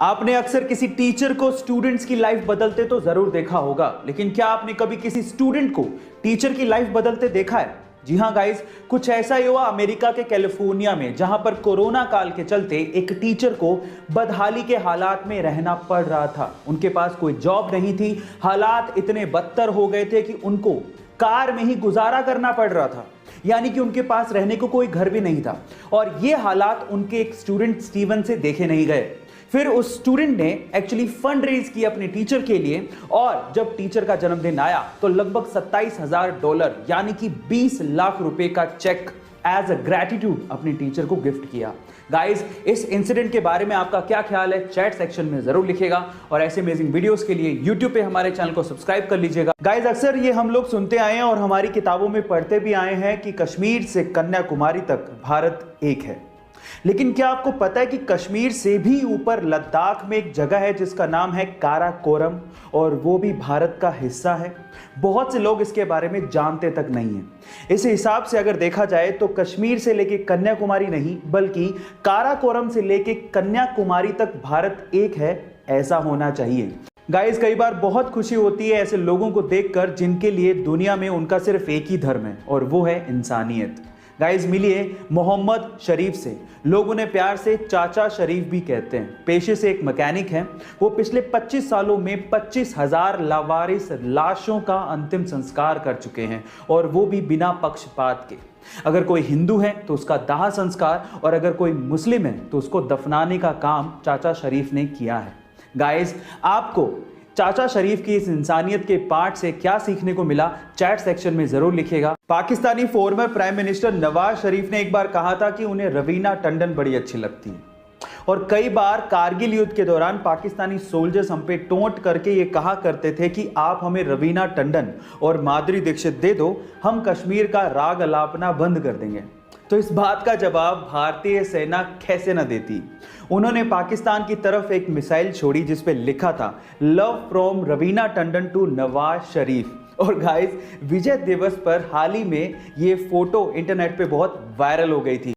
आपने अक्सर किसी टीचर को स्टूडेंट्स की लाइफ बदलते तो जरूर देखा होगा, लेकिन क्या आपने कभी किसी स्टूडेंट को टीचर की लाइफ बदलते देखा है? जी हाँ गाइस, कुछ ऐसा ही हुआ अमेरिका के कैलिफोर्निया में, जहां पर कोरोना काल के चलते एक टीचर को बदहाली के हालात में रहना पड़ रहा था। उनके पास कोई जॉब नहीं थी, हालात इतने बदतर हो गए थे कि उनको कार में ही गुजारा करना पड़ रहा था, यानी कि उनके पास रहने को कोई घर भी नहीं था। और ये हालात उनके एक स्टूडेंट स्टीवन से देखे नहीं गए। फिर उस स्टूडेंट ने एक्चुअली फंड रेज किया अपने टीचर के लिए, और जब टीचर का जन्मदिन आया तो लगभग $27,000 यानी कि 20 लाख रुपए का चेक एज अ ग्रेटिट्यूड अपने टीचर को गिफ्ट किया। गाइस, इस इंसिडेंट के बारे में आपका क्या ख्याल है चैट सेक्शन में जरूर लिखिएगा, और ऐसे अमेजिंग वीडियोस के लिए यूट्यूब पे हमारे चैनल को सब्सक्राइब कर लीजिएगा। गाइस, अक्सर ये हम लोग सुनते आए हैं और हमारी किताबों में पढ़ते भी आए हैं कि कश्मीर से कन्याकुमारी तक भारत एक है। लेकिन क्या आपको पता है कि कश्मीर से भी ऊपर लद्दाख में एक जगह है जिसका नाम है काराकोरम, और वो भी भारत का हिस्सा है? बहुत से लोग इसके बारे में जानते तक नहीं है। इस हिसाब से अगर देखा जाए तो कश्मीर से लेके कन्याकुमारी नहीं, बल्कि काराकोरम से लेके कन्याकुमारी तक भारत एक है, ऐसा होना चाहिए। गाइस, कई बार बहुत खुशी होती है ऐसे लोगों को देखकर जिनके लिए दुनिया में उनका सिर्फ एक ही धर्म है, और वो है इंसानियत। गाइस, मिलिए मोहम्मद शरीफ से। लोग उन्हें प्यार से चाचा शरीफ भी कहते हैं। पेशे से एक मैकेनिक हैं। वो पिछले 25 सालों में 25,000 लावारिस लाशों का अंतिम संस्कार कर चुके हैं, और वो भी बिना पक्षपात के। अगर कोई हिंदू है तो उसका दाह संस्कार, और अगर कोई मुस्लिम है तो उसको दफनाने का काम चाचा शरीफ ने किया है। गाइस, आपको चाचा शरीफ की इस इंसानियत के पार्ट से क्या सीखने को मिला, चैट सेक्शन में जरूर लिखिएगा। Pakistani former prime minister Nawaz Sharif ने एक बार कहा था कि उन्हें रवीना टंडन बड़ी अच्छी लगती है, और कई बार कारगिल युद्ध के दौरान पाकिस्तानी सोल्जर्स हम पे टोंट करके ये कहा करते थे कि आप हमें रवीना टंडन और माधुरी दीक्षित दे दो, हम कश्मीर का राग अलापना बंद कर देंगे। तो इस बात का जवाब भारतीय सेना कैसे न देती। उन्होंने पाकिस्तान की तरफ एक मिसाइल छोड़ी जिस पे लिखा था love from Raveena Tandon to Nawaz Sharif. और गाइस, विजय दिवस पर हाल ही में ये फोटो इंटरनेट पे बहुत वायरल हो गई थी।